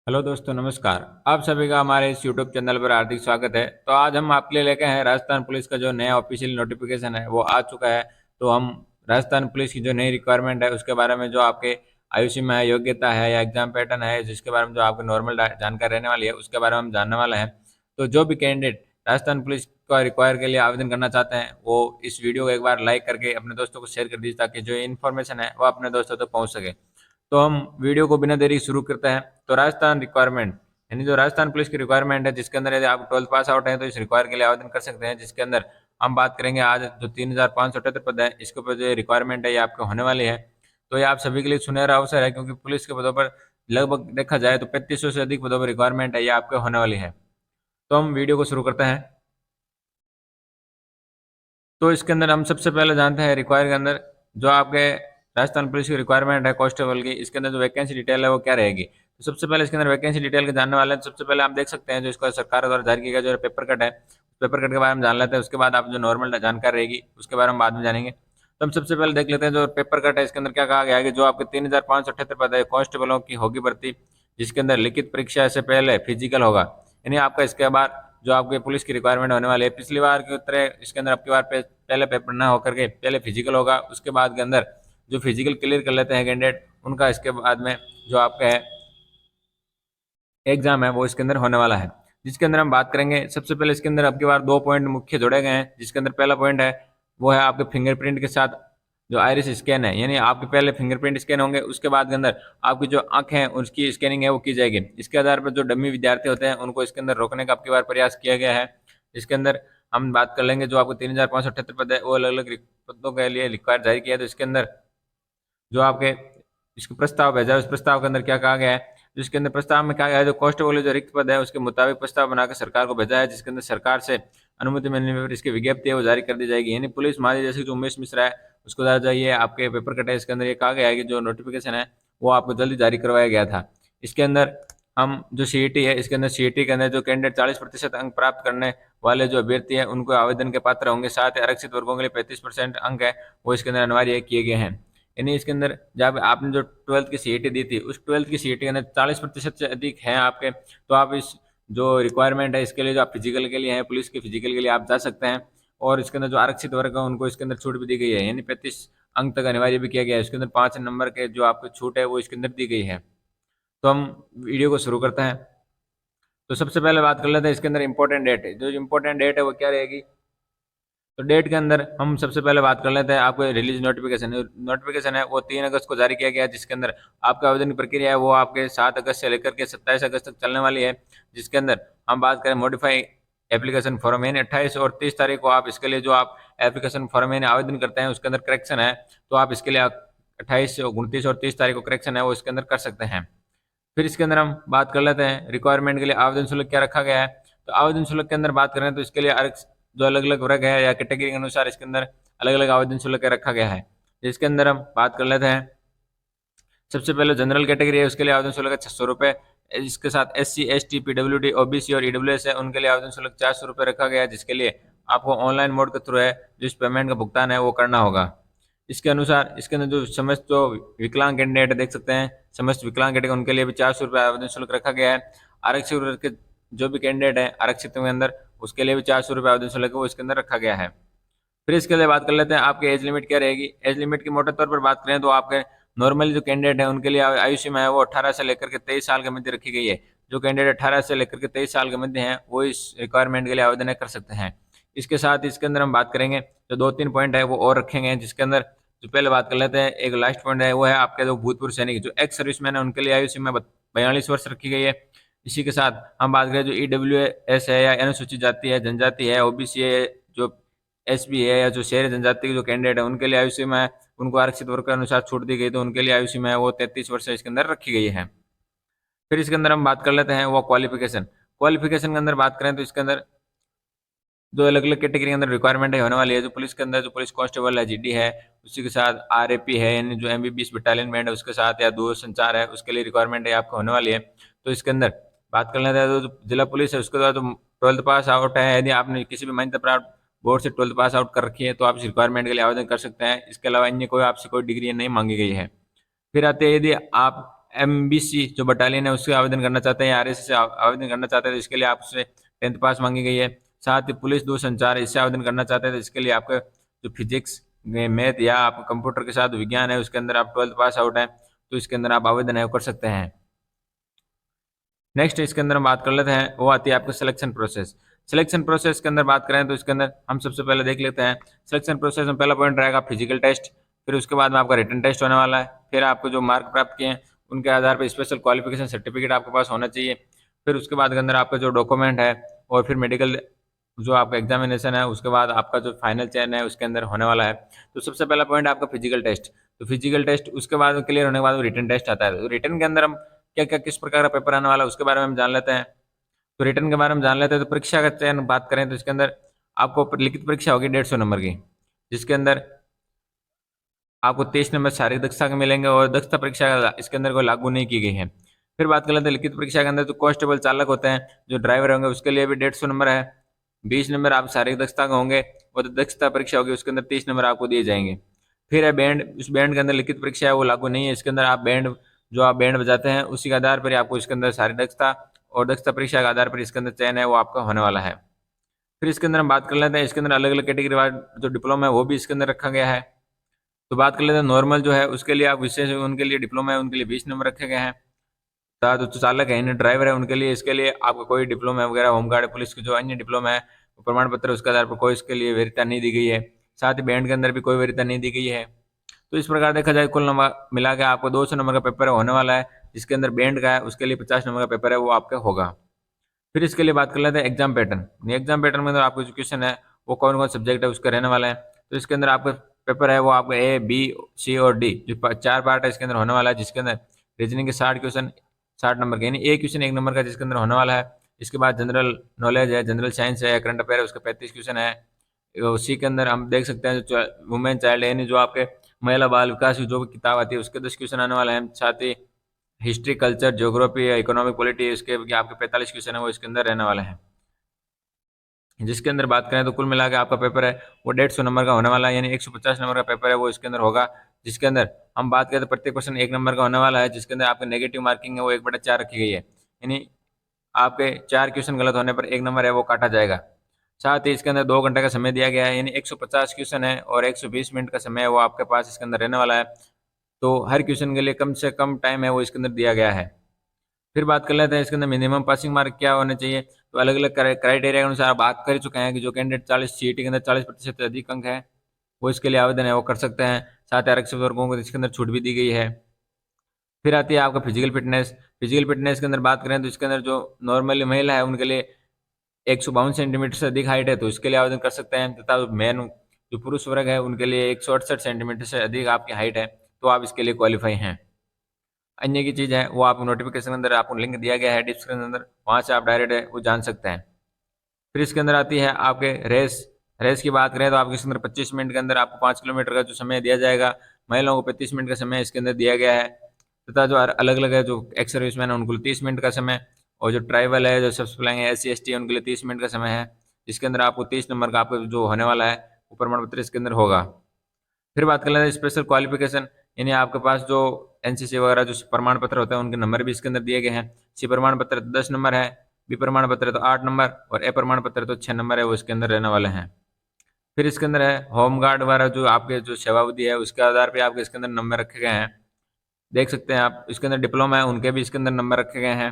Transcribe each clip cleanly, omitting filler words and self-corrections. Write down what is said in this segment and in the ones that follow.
Hello दोस्तों, नमस्कार। आप सभी का हमारे इस यूट्यूब चैनल पर हार्दिक स्वागत है। तो आज हम आपके लिए लेके हैं राजस्थान पुलिस का जो नया ऑफिशियल नोटिफिकेशन है वो आ चुका है। तो हम राजस्थान पुलिस की जो नई रिक्वायरमेंट है उसके बारे में, जो आपके आयु सीमा है, योग्यता है या एग्जाम पैटर्न है, जिसके बारे में जो आपको नॉर्मल जानकारी रहने वाली है उसके बारे में हम जानने वाले हैं। तो जो भी कैंडिडेट राजस्थान पुलिस का रिक्वायर के लिए आवेदन करना चाहते हैं वो इस वीडियो को एक बार लाइक करके अपने दोस्तों को शेयर कर दीजिए, ताकि जो इन्फॉर्मेशन है वो अपने दोस्तों तक पहुंच सके। तो हम वीडियो को बिना देरी शुरू करते हैं। तो राजस्थान रिक्वायरमेंट, यानी जो राजस्थान पुलिस की रिक्वायरमेंट है, जिसके अंदर यदि आप 12th पास आउट हैं तो इस रिक्वायर के लिए आवेदन कर सकते हैं। जिसके अंदर हम बात करेंगे आज जो 3,578 पद है, इसके ऊपर जो रिक्वायरमेंट है ये आपको होने वाली है। तो ये आप सभी के लिए सुनहरा अवसर है, क्योंकि पुलिस के पदों पर लगभग देखा जाए तो 3500 से अधिक पदों पर रिक्वायरमेंट है ये आपके होने वाली है। तो हम वीडियो को शुरू करते हैं। तो इसके अंदर हम सबसे पहले जानते हैं रिक्वायर के अंदर जो आपके राजस्थान पुलिस की रिक्वायरमेंट है कांस्टेबल की, इसके अंदर जो वैकेंसी डिटेल है वो क्या रहेगी। तो सबसे पहले इसके अंदर वैकेंसी डिटेल के जानने वाले हैं। तो सबसे पहले आप देख सकते हैं जो इसका सरकार द्वारा जारी किया गया जो पेपर कट है, पेपर कट के बारे में जान लेते हैं। उसके बाद आप जो नॉर्मल जानकारी रहेगी उसके बारे में बाद में जानेंगे। तो हम सबसे पहले देख लेते हैं जो पेपर कट है, इसके अंदर क्या कहा गया है कि जो आपके 3,578 पद है कांस्टेबलों की होगी भर्ती, जिसके अंदर लिखित परीक्षा से पहले फिजिकल होगा। यानी आपका इसके बाद जो आपके पुलिस की रिक्वायरमेंट होने वाली है, पिछली बार की तरह इसके अंदर आपकी बार पहले पेपर ना होकर के पहले फिजिकल होगा। उसके बाद के अंदर जो फिजिकल क्लियर कर लेते हैं कैंडिडेट, उनका इसके बाद में जो आपका है एग्जाम है वो इसके अंदर होने वाला है। जिसके अंदर हम बात करेंगे, सबसे पहले इसके अंदर आपकी बार 2 पॉइंट मुख्य जोड़े गए हैं। जिसके अंदर पहला पॉइंट है वो है आपके फिंगरप्रिंट के साथ जो आइरिस स्कैन है, यानी आपके पहले फिंगरप्रिंट स्कैन होंगे, उसके बाद के अंदर आपकी जो आंखें हैं उसकी स्कैनिंग है वो की जाएगी। इसके आधार पर जो डमी विद्यार्थी होते हैं उनको इसके अंदर रोकने का आपकी बार प्रयास किया गया है। इसके अंदर हम बात कर लेंगे जो आपको 3,578 पद है वो अलग अलग पदों के लिए रिक्वायर जारी किया है। तो इसके अंदर जो आपके इसको प्रस्ताव भेजा है, उस प्रस्ताव के अंदर क्या कहा गया है, जिसके अंदर प्रस्ताव में कहा गया है जो कांस्टेबल जो रिक्त पद है उसके मुताबिक प्रस्ताव बनाकर सरकार को भेजा है। जिसके अंदर सरकार से अनुमति मिलने पर इसकी विज्ञप्ति है वो जारी कर दी जाएगी। यानी पुलिस महानिदेशक जो उमेश मिश्रा है उसको द्वारा जाइए आपके पेपर कटे, इसके अंदर ये कहा गया है कि जो नोटिफिकेशन है वो आपको जल्दी जारी करवाया गया था। इसके अंदर हम जो सीईटी है, इसके अंदर सीईटी के अंदर जो कैंडिडेट 40% अंक प्राप्त करने वाले जो अभ्यर्थी हैं उनको आवेदन के पात्र होंगे। साथ ही आरक्षित वर्गों के लिए 35% अंक है वो इसके अंदर अनिवार्य किए गए हैं। यानी इसके अंदर जब आपने जो 12th की सीईटी दी थी उस 12th की सीईटी के अंदर 40% से अधिक हैं आपके, तो आप इस जो रिक्वायरमेंट है इसके लिए जो आप फिजिकल के लिए हैं, पुलिस के फिजिकल के लिए आप जा सकते हैं। और इसके अंदर जो आरक्षित वर्ग है उनको इसके अंदर छूट भी दी गई है, यानी 35 अंक तक अनिवार्य भी किया गया है। इसके अंदर 5 नंबर के जो आपको छूट है वो इसके अंदर दी गई है। तो हम वीडियो को शुरू करते हैं। तो सबसे पहले बात कर लेते हैं इसके अंदर इंपॉर्टेंट डेट है। जो इंपॉर्टेंट डेट है वो क्या रहेगी, तो डेट के अंदर हम सबसे पहले बात कर लेते हैं आपको रिलीज नोटिफिकेशन है वो 3 अगस्त को जारी किया गया है। जिसके अंदर आपका आवेदन की प्रक्रिया है वो आपके 7 अगस्त से लेकर के 27 अगस्त तक चलने वाली है। जिसके अंदर हम बात करें मॉडिफाई एप्लीकेशन फॉर्म, यानी 28 और 30 तारीख को आप इसके लिए जो आप एप्लीकेशन फॉर्म यानी आवेदन करते हैं उसके अंदर करेक्शन है, तो आप इसके लिए 28, 29 और 30 तारीख को करेक्शन है वो इसके अंदर कर सकते हैं। फिर इसके अंदर हम बात कर लेते हैं रिक्वायरमेंट के लिए आवेदन शुल्क क्या रखा गया है। तो आवेदन शुल्क के अंदर बात करें तो इसके लिए जो अलग अलग वर्ग है या कैटेगरी के अनुसार इसके अंदर अलग अलग आवेदन शुल्क रखा गया है। इसके अंदर हम बात कर लेते हैं, सबसे पहले जनरल कैटेगरी है उसके लिए आवेदन शुल्क है 600 रुपये। इसके साथ SC ST PWD OBC और EWS है उनके लिए आवेदन शुल्क 400 रुपये रखा गया है, जिसके लिए आपको ऑनलाइन मोड के थ्रू है जिस पेमेंट का भुगतान है वो करना होगा। इसके अनुसार इसके अंदर जो समस्त जो विकलांग कैंडिडेट देख सकते हैं, समस्त विकलांग कैंडिडेट उनके लिए भी 400 रुपये आवेदन शुल्क रखा गया है। आरक्षित वर्ग के जो भी कैंडिडेट है आरक्षित के अंदर उसके लिए भी 400 रुपये आवेदन शुल्क है वो इसके अंदर रखा गया है। फिर इसके लिए बात कर लेते हैं आपकी एज लिमिट क्या रहेगी। एज लिमिट की मोटे तौर पर बात करें तो आपके नॉर्मली जो कैंडिडेट है उनके लिए आयु सीमा है वो 18 से लेकर के 23 साल के मध्य रखी गई है। जो कैंडिडेट 18 से लेकर के 23 साल के मध्य हैं वो इस रिक्वायरमेंट के लिए आवेदन कर सकते हैं। इसके साथ इसके अंदर हम बात करेंगे जो 2-3 पॉइंट है वो और रखेंगे। जिसके अंदर जो पहले बात कर लेते हैं, एक लास्ट पॉइंट है वो है आपके जो भूतपूर्व सैनिक जो एक्स सर्विसमैन है उनके लिए आयु सीमा 42 वर्ष रखी गई है। इसी के साथ हम बात करें जो EWS है या अनुसूचित जाति है जनजाति है OBC है, जो SB है या जो शहरी जनजाति के जो कैंडिडेट है उनके लिए आयु सीमा है उनको आरक्षित वर्ग के अनुसार छूट दी गई, तो उनके लिए आयु सीमा है वो 33 वर्ष इसके अंदर रखी गई है। फिर इसके अंदर हम बात कर लेते हैं वो क्वालिफिकेशन। क्वालिफिकेशन के अंदर बात करें तो इसके अंदर जो अलग अलग कैटेगरी के अंदर रिक्वायरमेंट है होने वाली है। जो पुलिस के अंदर जो पुलिस कांस्टेबल है GD है, उसी के साथ RAP है यानी जो MBBS बटालियन बैंड है उसके साथ, या दूरसंचार है उसके लिए रिक्वायरमेंट है आपको होने वाली है। तो इसके अंदर बात कर लेते हैं तो जो जिला पुलिस है उसके बाद तो 12th पास आउट है, यदि आपने किसी भी मान्यता प्राप्त बोर्ड से 12th पास आउट कर रखी है तो आप इस रिक्वायरमेंट के लिए आवेदन कर सकते हैं। इसके अलावा अन्य कोई आपसे कोई डिग्री नहीं मांगी गई है। फिर आते हैं यदि आप एमबीसी जो बटालियन है उससे आवेदन करना चाहते हैं या आरएसएस से आवेदन करना चाहते हैं तो इसके लिए आपसे 10th पास मांगी गई है। साथ ही पुलिस दूरसंचार इससे आवेदन करना चाहते हैं तो इसके लिए आपका जो फिजिक्स मैथ या आप कंप्यूटर के साथ विज्ञान है उसके अंदर आप 12th पास आउट है तो इसके अंदर आप आवेदन है वो कर सकते हैं। नेक्स्ट इसके अंदर हम बात कर लेते हैं, वो आती है आपका सिलेक्शन प्रोसेस। सिलेक्शन प्रोसेस के अंदर बात करें तो इसके अंदर हम सबसे पहले देख लेते हैं सिलेक्शन प्रोसेस में पहला पॉइंट रहेगा फिजिकल टेस्ट, फिर उसके बाद में आपका रिटन टेस्ट होने वाला है, फिर आपको जो मार्क प्राप्त किए हैं उनके आधार पर स्पेशल क्वालिफिकेशन सर्टिफिकेट आपके पास होना चाहिए, फिर उसके बाद के अंदर आपका जो डॉक्यूमेंट है और फिर मेडिकल जो आपका एग्जामिनेशन है, उसके बाद आपका जो फाइनल चयन है उसके अंदर होने वाला है। तो सबसे पहला पॉइंट आपका फिजिकल टेस्ट, तो फिजिकल टेस्ट उसके बाद क्लियर होने के बाद रिटन टेस्ट आता है। तो रिटन के अंदर हम क्या क्या किस प्रकार का पेपर आने वाला है उसके बारे में हम जान लेते हैं। तो रिटर्न के बारे में जान लेते हैं। तो परीक्षा का चयन बात करें तो इसके अंदर आपको लिखित परीक्षा होगी 150 नंबर की, जिसके अंदर आपको 23 नंबर शारीरिक दक्षता के मिलेंगे और दक्षता परीक्षा इसके अंदर कोई लागू नहीं की गई है। फिर बात कर लेते हैं लिखित परीक्षा के अंदर, तो कांस्टेबल चालक होते हैं जो ड्राइवर होंगे उसके लिए भी 150 नंबर है, 20 नंबर आप शारीरिक दक्षता के होंगे और दक्षता परीक्षा होगी उसके अंदर 30 नंबर आपको दिए जाएंगे। फिर है बैंड, उस बैंड के अंदर लिखित परीक्षा है वो लागू नहीं है, इसके अंदर आप बैंड जो आप बैंड बजाते हैं उसी के आधार पर आपको इसके अंदर शारीरिक दक्षता और दक्षता परीक्षा के आधार पर इसके अंदर चयन है वो आपका होने वाला है। फिर इसके अंदर हम बात कर लेते हैं, इसके अंदर अलग अलग कैटेगरी वाइज जो डिप्लोमा है वो भी इसके अंदर रखा गया है। तो बात कर लेते हैं नॉर्मल जो है उसके लिए आप विशेष उनके लिए डिप्लोमा है उनके लिए 20 नंबर रखे गए हैं। जो चालक है इन ड्राइवर है उनके लिए इसके लिए आपको कोई डिप्लोमा वगैरह होमगार्ड पुलिस के जो अन्य डिप्लोमा है प्रमाण पत्र उसके आधार पर कोई इसके लिए वरीयता नहीं दी गई है। साथ ही बैंड के अंदर भी कोई वरीयता नहीं दी गई है। तो इस प्रकार देखा जाए कुल नंबर मिला के आपको 200 नंबर का पेपर होने वाला है, जिसके अंदर बैंड का है उसके लिए 50 नंबर का पेपर है वो आपका होगा। फिर इसके लिए बात कर लेते हैं एग्जाम पैटर्न। एग्जाम पैटर्न में तो आपको जो क्वेश्चन है वो कौन कौन सब्जेक्ट है उसका रहने वाला है। तो इसके अंदर आपका पेपर है वो आपका ए बी सी और डी जो 4 पार्ट है इसके अंदर होने वाला है, जिसके अंदर रीजनिंग के 60 क्वेश्चन 60 नंबर के, यानी एक क्वेश्चन 1 नंबर का जिसके अंदर होने वाला है। इसके बाद जनरल नॉलेज है, जनरल साइंस है, करंट अफेयर है उसका 35 क्वेश्चन है। उसी के अंदर हम देख सकते हैं जो वुमेन चाइल्ड यानी जो आपके महिला बाल विकास की जो भी किताब आती है उसके 10 क्वेश्चन आने वाले हैं। साथ ही हिस्ट्री कल्चर ज्योग्राफी या इकोनॉमिक पॉलिटी इसके आपके 45 क्वेश्चन है वो इसके अंदर रहने वाले हैं। जिसके अंदर बात करें तो कुल मिला के आपका पेपर है वो 150 नंबर का होने वाला है, यानी 150 नंबर का पेपर है वो इसके अंदर होगा। जिसके अंदर हम बात करें तो प्रत्येक क्वेश्चन 1 नंबर का होने वाला है, जिसके अंदर आपके नेगेटिव मार्किंग है वो 1/4 रखी गई है, यानी आपके 4 क्वेश्चन गलत होने पर 1 नंबर है वो काटा जाएगा। साथ ही इसके अंदर 2 घंटे का समय दिया गया है, यानी 150 क्वेश्चन है और 120 मिनट का समय है वो आपके पास इसके अंदर रहने वाला है। तो हर क्वेश्चन के लिए कम से कम टाइम है वो इसके अंदर दिया गया है। फिर बात कर लेते हैं इसके अंदर मिनिमम पासिंग मार्क क्या होने चाहिए। तो अलग अलग क्राइटेरिया के अनुसार बात कर चुके हैं कि जो कैंडिडेट 40 सीईटी के अंदर 40% से अधिक अंक है वो इसके लिए आवेदन है वो कर सकते हैं। साथ ही आरक्षित वर्गों को इसके अंदर छूट भी दी गई है। फिर आती है आपका फिजिकल फिटनेस। फिजिकल फिटनेस के अंदर बात करें तो इसके अंदर जो नॉर्मली महिला है उनके लिए 152 सेंटीमीटर से अधिक हाइट है तो इसके लिए आवेदन कर सकते हैं, तथा मेन जो पुरुष वर्ग है उनके लिए 168 सेंटीमीटर से अधिक आपकी हाइट है तो आप इसके लिए क्वालिफाई हैं। अन्य की चीज़ है वो आपको नोटिफिकेशन के अंदर आपको लिंक दिया गया है डिस्क्रिप्शन के अंदर, वहाँ से आप डायरेक्ट है वो जान सकते हैं। फिर इसके अंदर आती है आपके रेस। रेस की बात करें तो आपके इसके अंदर 25 मिनट के अंदर आपको 5 किलोमीटर का जो समय दिया जाएगा, महिलाओं को 35 मिनट का समय इसके अंदर दिया गया है, तथा जो अलग अलग है जो एक्स सर्विसमैन है उनको 30 मिनट का समय, और जो ट्राइबल है जो सब्स फ्लाइंग है SC ST है उनके लिए 30 मिनट का समय है, जिसके अंदर आपको 30 नंबर का आपको जो होने वाला है वो प्रमाण पत्र इसके अंदर होगा। फिर बात कर लेते हैं स्पेशल क्वालिफिकेशन, यानी आपके पास जो एनसीसी वगैरह जो प्रमाण पत्र होते हैं उनके नंबर भी इसके अंदर दिए गए हैं। सी प्रमाण पत्र तो 10 नंबर है, बी प्रमाण पत्र तो 8 नंबर और ए प्रमाण पत्र तो 6 नंबर है वो इसके अंदर रहने वाले हैं। फिर इसके अंदर है होमगार्ड वगैरह जो आपके जो सेवाविधि है उसके आधार पर आपके इसके अंदर नंबर रखे गए हैं, देख सकते हैं आप। इसके अंदर डिप्लोमा है उनके भी इसके अंदर नंबर रखे गए हैं।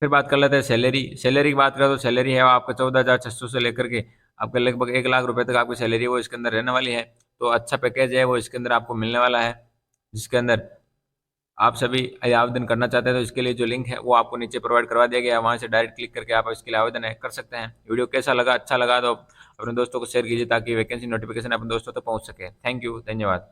फिर बात कर लेते हैं सैलरी। सैलरी की बात करें तो सैलरी है वो आपका 14,600 से लेकर के आपके लगभग 1 लाख रुपए तक आपकी सैलरी वो इसके अंदर रहने वाली है। तो अच्छा पैकेज है वो इसके अंदर आपको मिलने वाला है, जिसके अंदर आप सभी आवेदन करना चाहते हैं तो इसके लिए जो लिंक है वो आपको नीचे प्रोवाइड करवा दिया गया है, वहाँ से डायरेक्ट क्लिक करके आप इसके लिए आवेदन कर सकते हैं। वीडियो कैसा लगा, अच्छा लगा तो अपने दोस्तों को शेयर कीजिए ताकि वैकेंसी नोटिफिकेशन अपने दोस्तों तक पहुँच सके। थैंक यू, धन्यवाद।